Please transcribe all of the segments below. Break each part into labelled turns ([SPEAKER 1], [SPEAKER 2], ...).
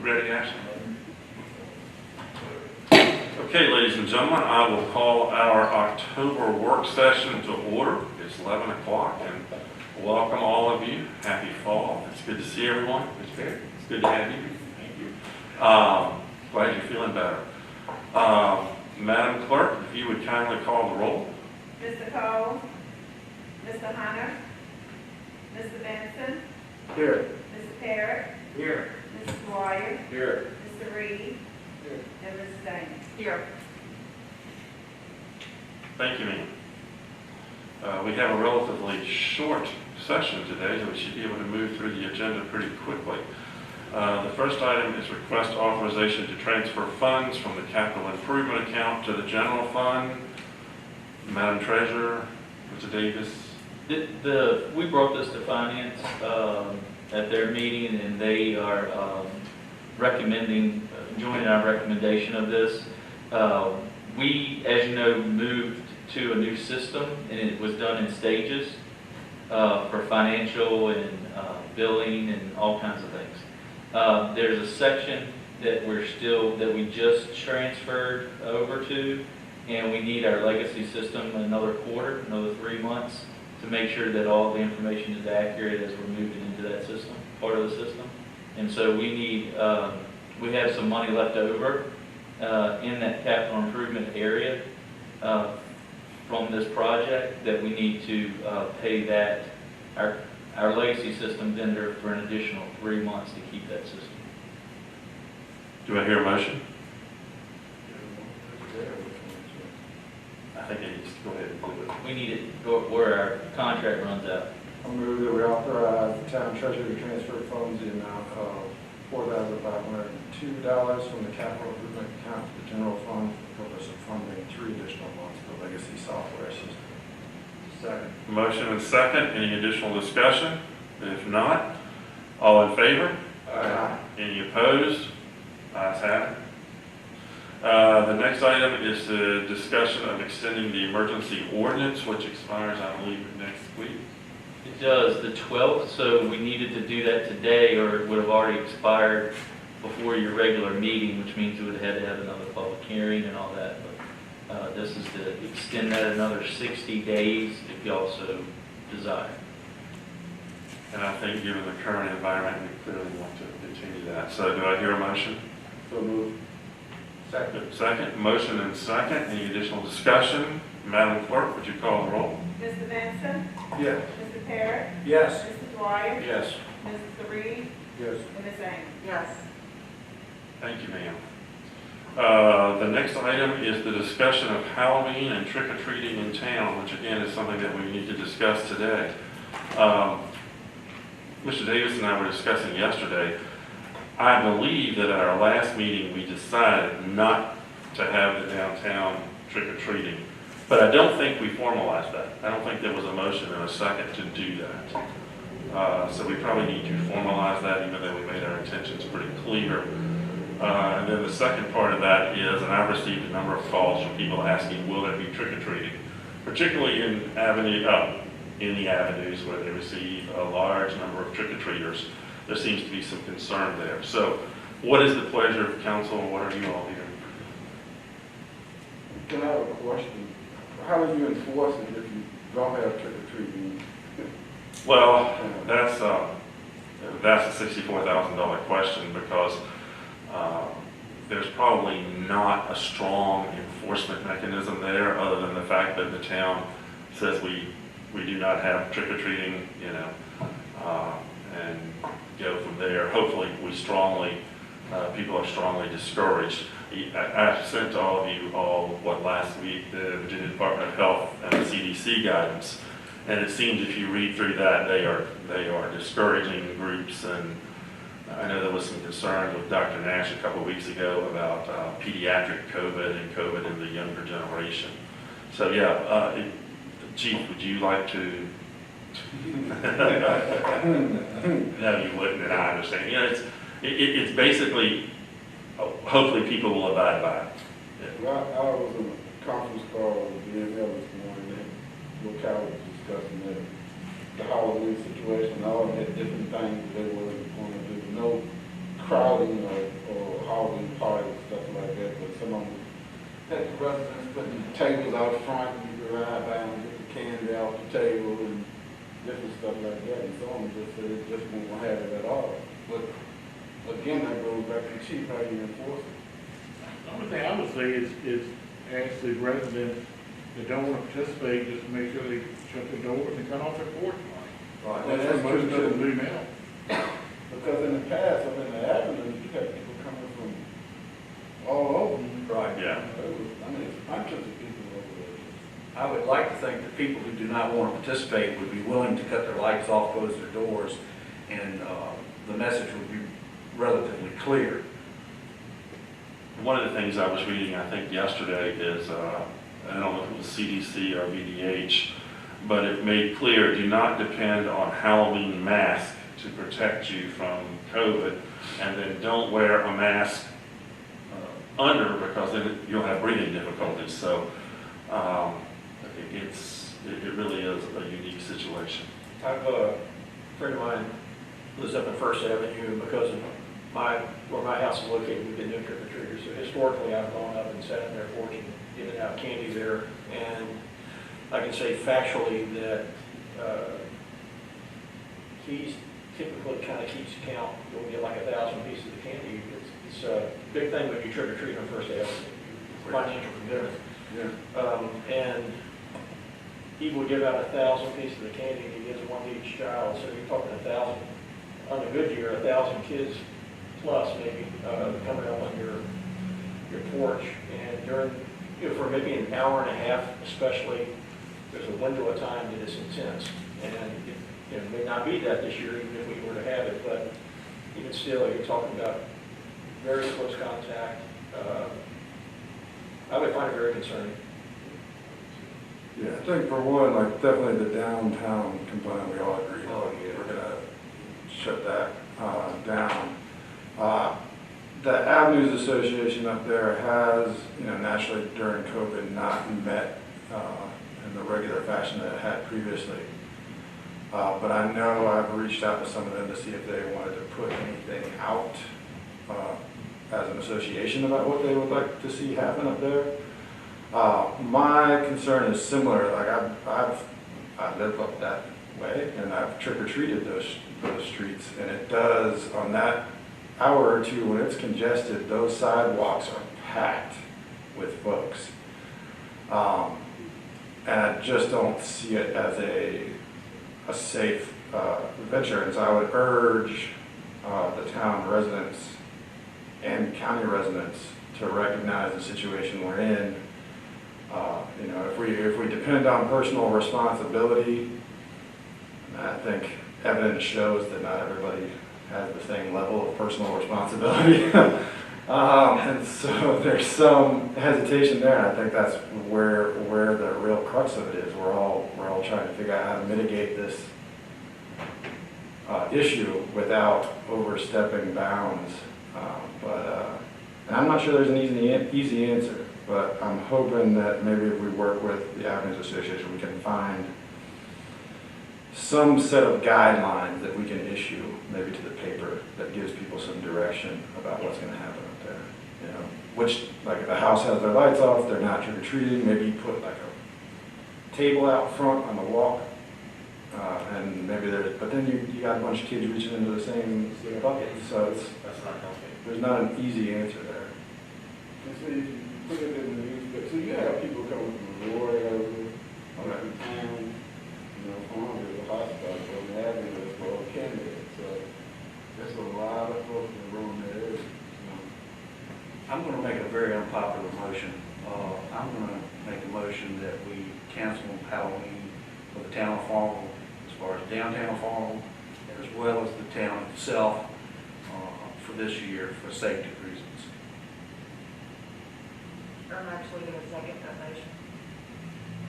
[SPEAKER 1] Ready, Ashley? Okay, ladies and gentlemen, I will call our October work session to order. It's 11 o'clock, and welcome all of you. Happy fall. It's good to see everyone. It's good to have you. Thank you. Glad you're feeling better. Madam Clerk, if you would kindly call the roll.
[SPEAKER 2] Mr. Cole, Mr. Hunter, Mr. Benson,
[SPEAKER 3] Here.
[SPEAKER 2] Mr. Parrott,
[SPEAKER 3] Here.
[SPEAKER 2] Mr. Dwyer,
[SPEAKER 3] Here.
[SPEAKER 2] Mr. Reed,
[SPEAKER 3] Here.
[SPEAKER 2] and Mrs. Davis. Here.
[SPEAKER 1] Thank you, ma'am. We have a relatively short session today, so we should be able to move through the agenda pretty quickly. The first item is request authorization to transfer funds from the capital improvement account to the general fund. Madam Treasurer, Mr. Davis.
[SPEAKER 4] We brought this to finance at their meeting, and they are recommending, joining our recommendation of this. We, as you know, moved to a new system, and it was done in stages for financial and billing and all kinds of things. There's a section that we just transferred over to, and we need our legacy system another 3 months to make sure that all the information is accurate as we're moving into that system, part of the system. And so we have some money left over in that capital improvement area from this project that we need to pay that, our legacy system vendor for an additional 3 months to keep that system.
[SPEAKER 1] Do I hear a motion? I think it needs to go ahead and do it.
[SPEAKER 4] We need it where our contract runs out.
[SPEAKER 3] I move that we authorize the town treasurer to transfer funds in the amount of $4,502 from the capital improvement account to the general fund for the purpose of funding 3 additional months of the legacy software system. Second.
[SPEAKER 1] Motion and second. Any additional discussion? If not, all in favor?
[SPEAKER 3] Aye.
[SPEAKER 1] Any opposed? Ayes have it. The next item is the discussion of extending the emergency ordinance, which expires, I believe, next week.
[SPEAKER 4] It does, the 12th, so we needed to do that today, or it would have already expired before your regular meeting, which means we would have had to have another public hearing and all that. But this is to extend that another 60 days if you also desire.
[SPEAKER 1] And I think given the current environment, we clearly want to continue that. So do I hear a motion?
[SPEAKER 3] So move. Second.
[SPEAKER 1] Second. Motion and second. Any additional discussion? Madam Clerk, would you call the roll?
[SPEAKER 2] Mr. Benson,
[SPEAKER 3] Yes.
[SPEAKER 2] Mr. Parrott,
[SPEAKER 3] Yes.
[SPEAKER 2] Mr. Dwyer,
[SPEAKER 1] Yes.
[SPEAKER 2] Mr. Reed,
[SPEAKER 3] Yes.
[SPEAKER 2] and Ms. Ames. Yes.
[SPEAKER 1] Thank you, ma'am. The next item is the discussion of Halloween and trick-or-treating in town, which again is something that we need to discuss today. Mr. Davis and I were discussing yesterday. I believe that at our last meeting we decided not to have the downtown trick-or-treating, but I don't think we formalized that. I don't think there was a motion and a second to do that. So we probably need to formalize that, even though we made our intentions pretty clear. And then the second part of that is, and I've received a number of calls from people asking, will there be trick-or-treating, particularly in the avenues where they receive a large number of trick-or-treaters. There seems to be some concern there. So what is the pleasure of council? What are you all here?
[SPEAKER 5] Can I have a question? How do you enforce it if you don't have trick-or-treating?
[SPEAKER 1] Well, that's a $64,000 question, because there's probably not a strong enforcement mechanism there, other than the fact that the town says we do not have trick-or-treating, and go from there. Hopefully, people are strongly discouraged. I sent to all of you last week, the Virginia Department of Health and the CDC guidance, and it seems if you read through that, they are discouraging groups. And I know there was some concern with Dr. Nash a couple of weeks ago about pediatric COVID and COVID in the younger generation. So yeah, Chief, would you like to? No, you wouldn't, and I understand. It's basically, hopefully people will abide by it. Yeah.
[SPEAKER 5] Well, I was in a conference call with BNL this morning, and locality was discussing the Halloween situation. All had different things they were going to do. No crowding or housing parties, stuff like that, but some of them had the residents putting tables out front, and you could ride by and get the candy off the table and different stuff like that, and some of them just said they just won't have it at all. But again, that goes back to chief, how you enforce it.
[SPEAKER 6] The only thing I would say is ask the residents that don't want to participate, just to make sure they shut their doors and cut off their porch light.
[SPEAKER 3] Right.
[SPEAKER 5] Well,
[SPEAKER 6] That's
[SPEAKER 5] that's
[SPEAKER 6] what most
[SPEAKER 5] true,
[SPEAKER 6] of them
[SPEAKER 5] too.
[SPEAKER 6] do now.
[SPEAKER 5] Because in the past, I mean, the avenues, you had people coming from all over.
[SPEAKER 7] Right.
[SPEAKER 1] Yeah.
[SPEAKER 5] I mean, it's hundreds of people over there.
[SPEAKER 7] I would like to think that people who do not want to participate would be willing to cut their lights off, close their doors, and the message would be relatively clear.
[SPEAKER 1] One of the things I was reading, I think yesterday, is, I don't know if it was CDC or VDH, but it made clear, do not depend on Halloween mask to protect you from COVID, and then don't wear a mask under, because then you'll have breathing difficulties. So it really is a unique situation.
[SPEAKER 8] I've, a friend of mine lives up in First Avenue, and because of where my house is located, we've been doing trick or treaters. So historically, I've gone up and sat on their porch and given out candy there. And I can say factually that he typically kind of keeps count. You'll get like 1,000 pieces of candy. It's a big thing when you trick or treat on First Avenue. Financial commitment.
[SPEAKER 5] Yeah.
[SPEAKER 8] And he would give out 1,000 pieces of candy, and he gives one to each child, so you're talking 1,000, on a good year, 1,000 kids plus maybe, coming up on your porch, and during, for maybe an hour and a half especially, there's a window of time that is intense, and it may not be that this year, even if we were to have it, but even still, you're talking about very close contact. I would find it very concerning.
[SPEAKER 3] Yeah, I think for one, like definitely the downtown component, we all agree.
[SPEAKER 7] Oh, yeah.
[SPEAKER 3] We're gonna shut that down. The Avenues Association up there has, naturally during COVID not met in the regular fashion that it had previously. But I know I've reached out to some of them to see if they wanted to put anything out as an association about what they would like to see happen up there. My concern is similar. Like I live up that way, and I've trick or treated those streets, and it does on that hour or two when it's congested. Those sidewalks are packed with folks, and I just don't see it as a safe venture. And so I would urge the town residents and county residents to recognize the situation we're in. If we depend on personal responsibility, I think evidence shows that not everybody has the same level of personal responsibility. And so there's some hesitation there, and I think that's where the real crux of it is. We're all trying to figure out how to mitigate this issue without overstepping bounds. And I'm not sure there's an easy answer, but I'm hoping that maybe if we work with the Avenues Association, we can find some set of guidelines that we can issue maybe to the paper that gives people some direction about what's going to happen up there. Which, like if the house has their lights off, they're not trick-or-treating, maybe you put like a table out front on the walk, and maybe but then you got a bunch of kids reaching into the same bucket, so
[SPEAKER 1] That's not healthy.
[SPEAKER 3] there's not an easy answer there.
[SPEAKER 5] And so if you put it in the newspaper, so you have people coming from the rural area, from town, farm to the hospital, from the avenue, for candidates. So there's a lot of folks in the room that area.
[SPEAKER 7] I'm going to make a very unpopular motion. I'm going to make a motion that we cancel Halloween for the town of Farmville, as far as downtown Farmville, as well as the town itself for this year for safety reasons.
[SPEAKER 2] I'm actually going to second that motion.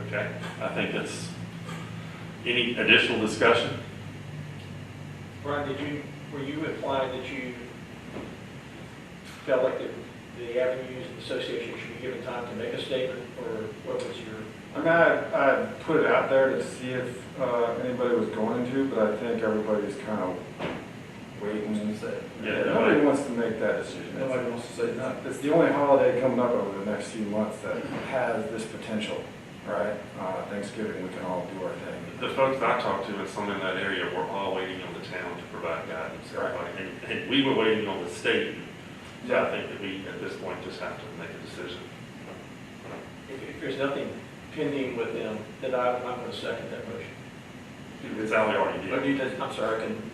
[SPEAKER 1] Okay, I think that's, any additional discussion?
[SPEAKER 8] Brian, were you implying that you felt like the Avenues Association should be given time to make a statement, or what was your?
[SPEAKER 3] I mean, I put it out there to see if anybody was going to, but I think everybody's kind of waiting.
[SPEAKER 1] Yeah,
[SPEAKER 3] Nobody wants to make that decision.
[SPEAKER 7] Nobody wants to say no.
[SPEAKER 3] It's the only holiday coming up over the next few months that has this potential, right? Thanksgiving, we can all do our thing.
[SPEAKER 1] The folks I talked to and some in that area were all waiting on the town to provide guidance. Everybody, and we were waiting on the state. So I think that we, at this point, just have to make a decision.
[SPEAKER 8] If there's nothing pending with them, then I'm going to second that motion.
[SPEAKER 1] It's how we already
[SPEAKER 8] But
[SPEAKER 1] did.
[SPEAKER 8] I'm sorry, I can,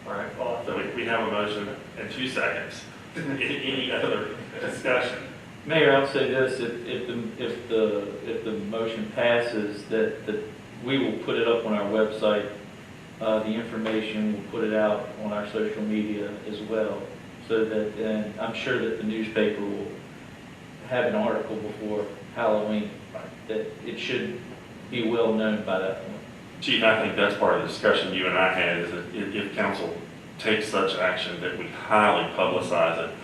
[SPEAKER 8] all right, well,
[SPEAKER 1] So we have a motion in 2 seconds. Any other discussion?
[SPEAKER 4] Mayor, I'll say this, if the motion passes, that we will put it up on our website, the information, we'll put it out on our social media as well, so that, and I'm sure that the newspaper will have an article before Halloween, that it should be well known by that point.
[SPEAKER 1] Chief, I think that's part of the discussion you and I had, is that if council takes such action, that we highly publicize it.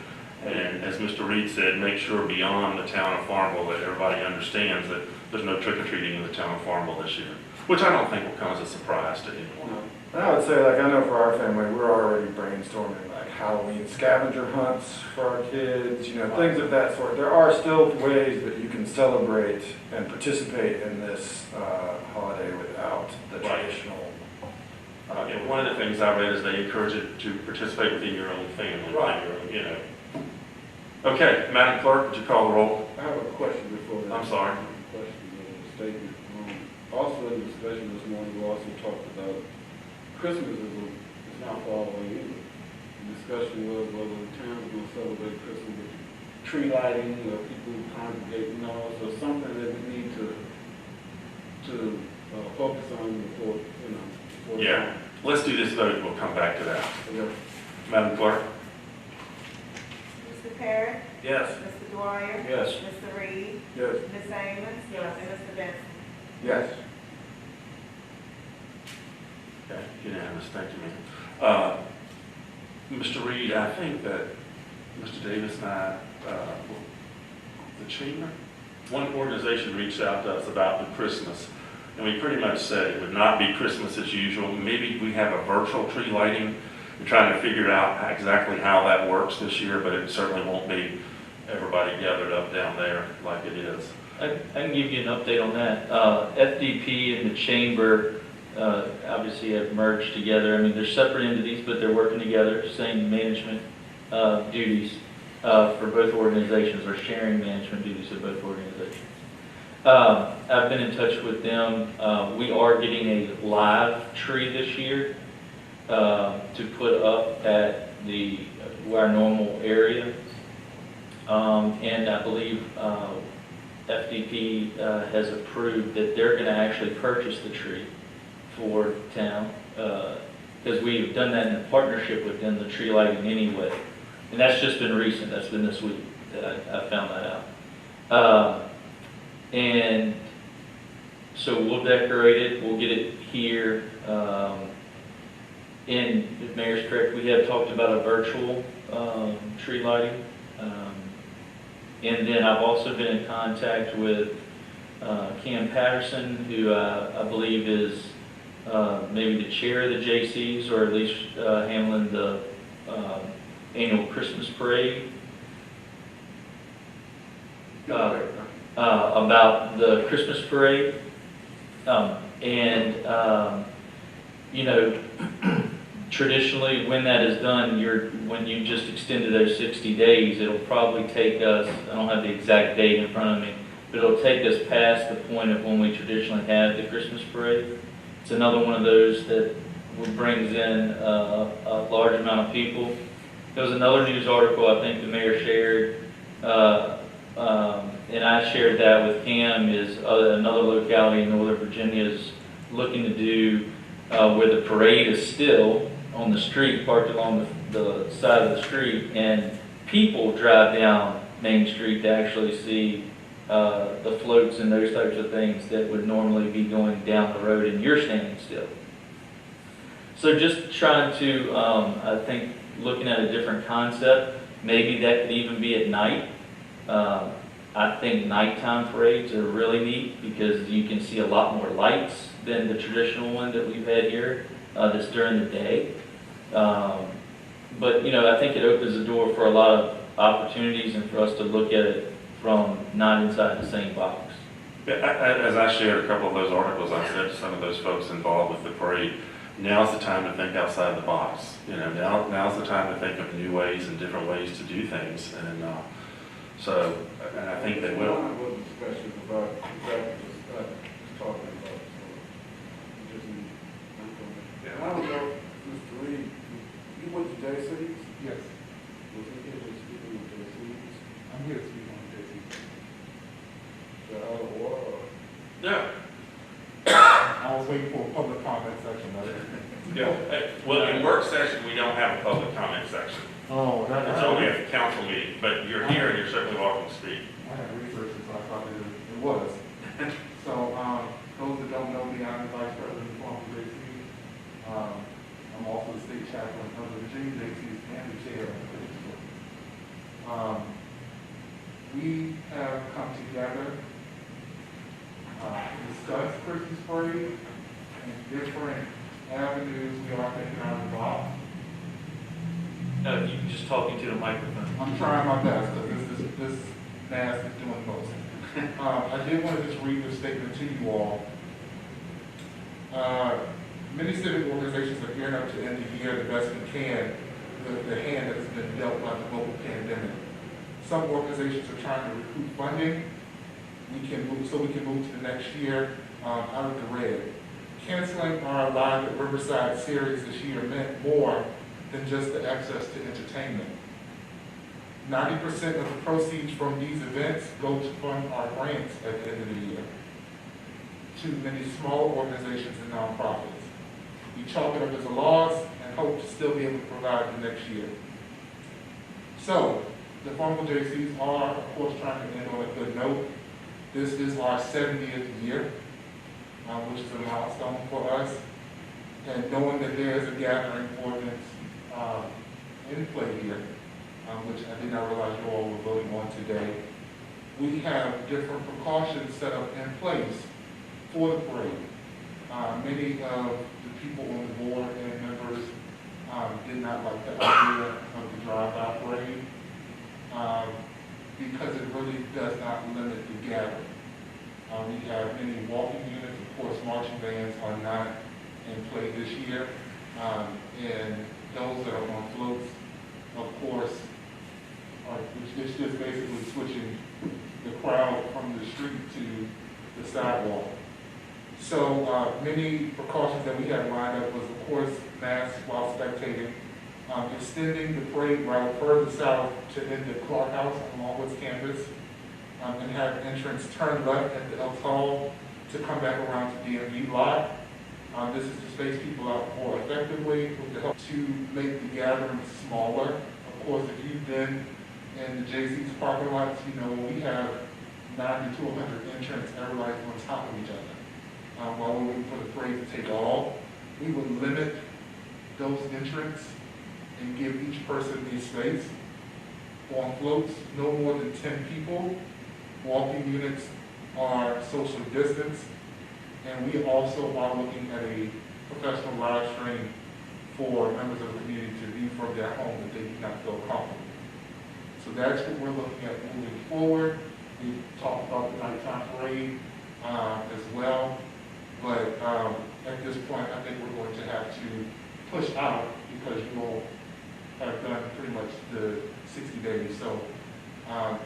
[SPEAKER 1] And as Mr. Reed said, make sure beyond the town of Farmville that everybody understands that there's no trick-or-treating in the town of Farmville this year, which I don't think will come as a surprise to anyone.
[SPEAKER 3] And I would say, like, I know for our family, we're already brainstorming, like, Halloween scavenger hunts for our kids, you know, things of that sort. There are still ways that you can celebrate and participate in this holiday without the
[SPEAKER 1] Right.
[SPEAKER 3] traditional.
[SPEAKER 1] Yeah, one of the things I read is they encourage it to participate within your own family.
[SPEAKER 3] Right.
[SPEAKER 1] You know. Okay, Madam Clerk, would you call the roll?
[SPEAKER 5] I have a question before that.
[SPEAKER 1] I'm sorry.
[SPEAKER 5] Question, statement. Also in the discussion this morning, we also talked about Christmas is not far away either. The discussion was whether the town is going to celebrate Christmas with tree lighting, or people congregating, so something that we need to focus on before, before the
[SPEAKER 1] Yeah.
[SPEAKER 5] time.
[SPEAKER 1] Let's do this vote, we'll come back to that.
[SPEAKER 5] Okay.
[SPEAKER 1] Madam Clerk?
[SPEAKER 2] Mr. Parrott?
[SPEAKER 3] Yes.
[SPEAKER 2] Mr. Dwyer?
[SPEAKER 8] yes.
[SPEAKER 2] Mr. Reed?
[SPEAKER 3] Yes.
[SPEAKER 2] Ms. Amos? Yes. And Mr. Benson?
[SPEAKER 3] Yes.
[SPEAKER 1] Okay, unanimous, thank you, ma'am. Mr. Reed, I think that Mr. Davis and I, the chamber, one organization reached out to us about the Christmas, and we pretty much said it would not be Christmas as usual. Maybe we have a virtual tree lighting. We're trying to figure out exactly how that works this year, but it certainly won't be everybody gathered up down there like it is.
[SPEAKER 4] I can give you an update on that. FDP and the chamber obviously have merged together. I mean, they're separate entities, but they're working together, same management duties for both organizations, or sharing management duties of both organizations. I've been in touch with them. We are getting a live tree this year to put up at our normal area. And I believe FDP has approved that they're going to actually purchase the tree for town, because we've done that in partnership with them, the tree lighting anyway. And that's just been recent, that's been this week that I found that out. And so we'll decorate it, we'll get it here. And if Mayor's correct, we have talked about a virtual tree lighting. And then I've also been in contact with Cam Patterson, who I believe is maybe the chair of the JCs, or at least handling the annual Christmas parade. About the Christmas parade. Traditionally, when that is done, when you just extended those 60 days, it'll probably take us, I don't have the exact date in front of me, but it'll take us past the point of when we traditionally have the Christmas parade. It's another one of those that brings in a large amount of people. There was another news article I think the mayor shared, and I shared that with Cam, is another locality in Northern Virginia is looking to do where the parade is still on the street, parked along the side of the street, and people drive down Main Street to actually see the floats and those types of things that would normally be going down the road, and you're standing still. So just trying to, I think, looking at a different concept, maybe that could even be at night. I think nighttime parades are really neat because you can see a lot more lights than the traditional one that we've had here that's during the day. But, you know, I think it opens the door for a lot of opportunities and for us to look at it from not inside the same box.
[SPEAKER 1] Yeah, as I shared a couple of those articles, I said to some of those folks involved with the parade, now's the time to think outside the box. You know, now's the time to think of new ways and different ways to do things. And and I think they will.
[SPEAKER 5] One was discussions about exactly what Scott was talking about, so we just need, and I don't know, Mr. Reed, you went to JC's?
[SPEAKER 6] Yes,
[SPEAKER 5] Was he here to speak with JC's?
[SPEAKER 6] I'm here to speak on JC.
[SPEAKER 5] The out of order?
[SPEAKER 1] No.
[SPEAKER 6] I was waiting for a public comment section, that's it.
[SPEAKER 1] Yeah. Well, in work session, we don't have a public comment section.
[SPEAKER 6] Oh,
[SPEAKER 1] It's only a council meeting, but you're here and you're certainly welcome to speak.
[SPEAKER 6] I had researched it, so I thought it was. So, those that don't know me, I'm the Vice President of Farm JC. I'm also the state chaplain of the Virginia JCs and the chair of the Christian School. We have come together to discuss Christmas parade and different avenues we are thinking out of the box.
[SPEAKER 4] If you can just talk into the microphone.
[SPEAKER 6] I'm trying my best, because this mask is doing most. I did want to just read this statement to you all. Many civic organizations are gearing up to end the year the best we can with the hand that has been dealt by the global pandemic. Some organizations are trying to recruit funding. We can move to the next year out of the red. Canceling our Live at Riverside series this year meant more than just the access to entertainment. 90% of the proceeds from these events go to fund our grants at the end of the year to many small organizations and nonprofits. We chalk it up as a loss and hope to still be able to provide the next year. So, the Farmville JCs are, of course, trying to end on a good note. This is our 70th year, which is a milestone for us. And knowing that there is a gathering ordinance in play here, which I did not realize you all were voting on today, we have different precautions set up in place for the parade. Many of the people on the board and members did not like the idea of the drive-by parade because it really does not limit the gathering. We have many walking units, of course, marching bands are not in play this year, and those that are on floats, of course, it's just basically switching the crowd from the street to the sidewalk. So many precautions that we had lined up was, of course, masks while spectating, extending the parade route further south to end at Clark House on Longwoods campus, and have entrance turn left at the Elks Hall to come back around to DMV lot. This is to space people out more effectively with the help to make the gathering smaller. Of course, if you've been in the JC's parking lots, you know we have 90 to 100 entrants, everybody's on top of each other. While we're waiting for the parade to take off, we would limit those entrants and give each person a space. On floats, no more than 10 people. Walking units are social distance. And we also are looking at a professional live stream for members of the community to view from their home if they do not feel comfortable. So that's what we're looking at moving forward. We talked about the nighttime parade as well. But at this point, I think we're going to have to push out because you all have done pretty much the 60 days. So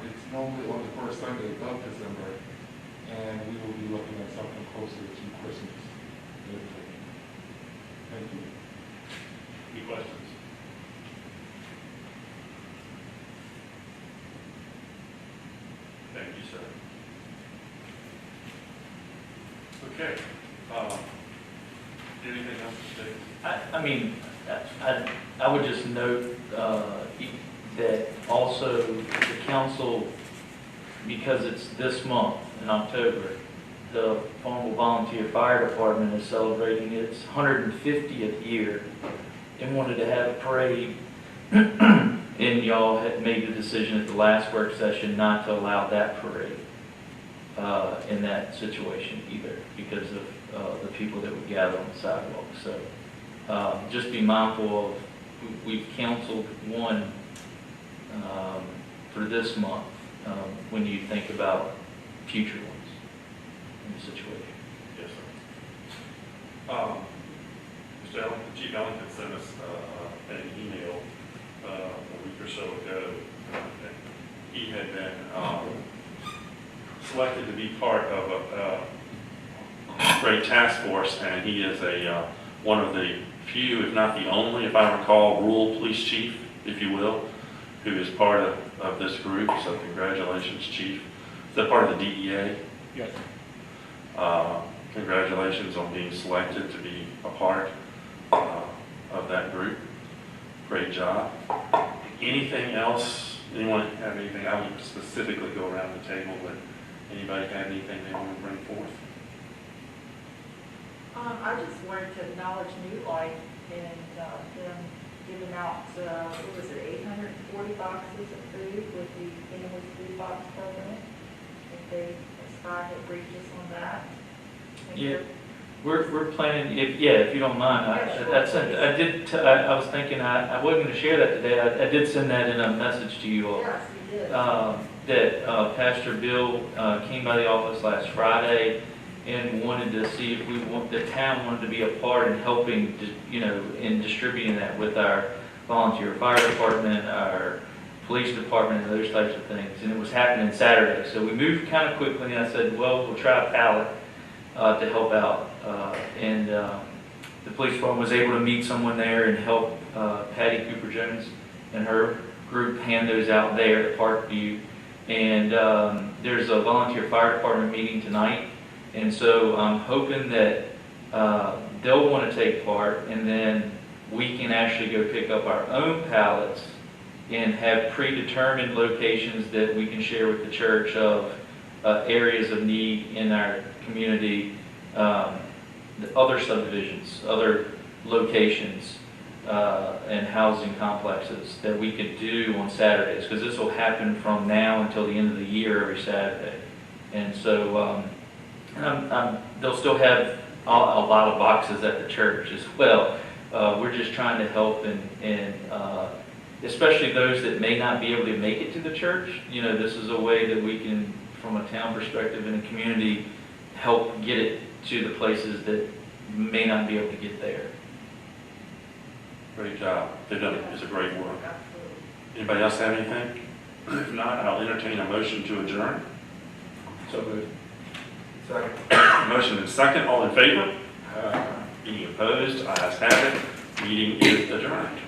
[SPEAKER 6] it's normally on the first Sunday of December, and we will be looking at something closer to Christmas. Thank you.
[SPEAKER 1] Any questions? Thank you, sir. Okay. Anything else to say?
[SPEAKER 4] I mean, I would just note that also the council, because it's this month in October, the Farmville Volunteer Fire Department is celebrating its 150th year and wanted to have a parade. And y'all had made the decision at the last work session not to allow that parade in that situation either because of the people that would gather on the sidewalk. So just be mindful we've canceled one for this month, when you think about future ones in the situation.
[SPEAKER 1] Yes, sir. Mr. Allen, Chief Ellington sent us an email a week or so ago. He had been selected to be part of a great task force, and he is one of the few, if not the only, if I recall, rural police chief, if you will, who is part of this group. So congratulations, Chief. Is that part of the DEA?
[SPEAKER 8] Yes.
[SPEAKER 1] Congratulations on being selected to be a part of that group. Great job. Anything else? Anyone have anything? I would specifically go around the table, but anybody have anything they want to bring forth?
[SPEAKER 2] I just wanted to acknowledge New Life and them giving out, what was it, 840 boxes of food with the Families Food Box program. If they aspire to reach us on that. And
[SPEAKER 4] Yeah.
[SPEAKER 2] they're-
[SPEAKER 4] We're planning, if you don't mind, I was thinking, I wasn't gonna share that today, I did send that in a message to you all.
[SPEAKER 2] Yes, we did.
[SPEAKER 4] That Pastor Bill came by the office last Friday and wanted to see if the town wanted to be a part in helping, in distributing that with our volunteer fire department, our police department, and those types of things. And it was happening Saturday, so we moved kind of quickly, and I said, well, we'll try a pallet to help out. And the police department was able to meet someone there and help Patty Cooper Jones and her group hand those out there at Parkview. And there's a volunteer fire department meeting tonight, and so I'm hoping that they'll want to take part, and then we can actually go pick up our own pallets and have predetermined locations that we can share with the church of areas of need in our community, the other subdivisions, other locations, and housing complexes that we could do on Saturdays, because this will happen from now until the end of the year every Saturday. And so they'll still have a lot of boxes at the church as well. We're just trying to help and especially those that may not be able to make it to the church. This is a way that we can, from a town perspective and a community, help get it to the places that may not be able to get there.
[SPEAKER 1] Great job. They've done it's a great work.
[SPEAKER 2] Absolutely.
[SPEAKER 1] Anybody else have anything? If not, I'll entertain a motion to adjourn.
[SPEAKER 5] So good.
[SPEAKER 3] Second.
[SPEAKER 1] Motion and second, all in favor? Any opposed? Ayes have it. Meeting is adjourned.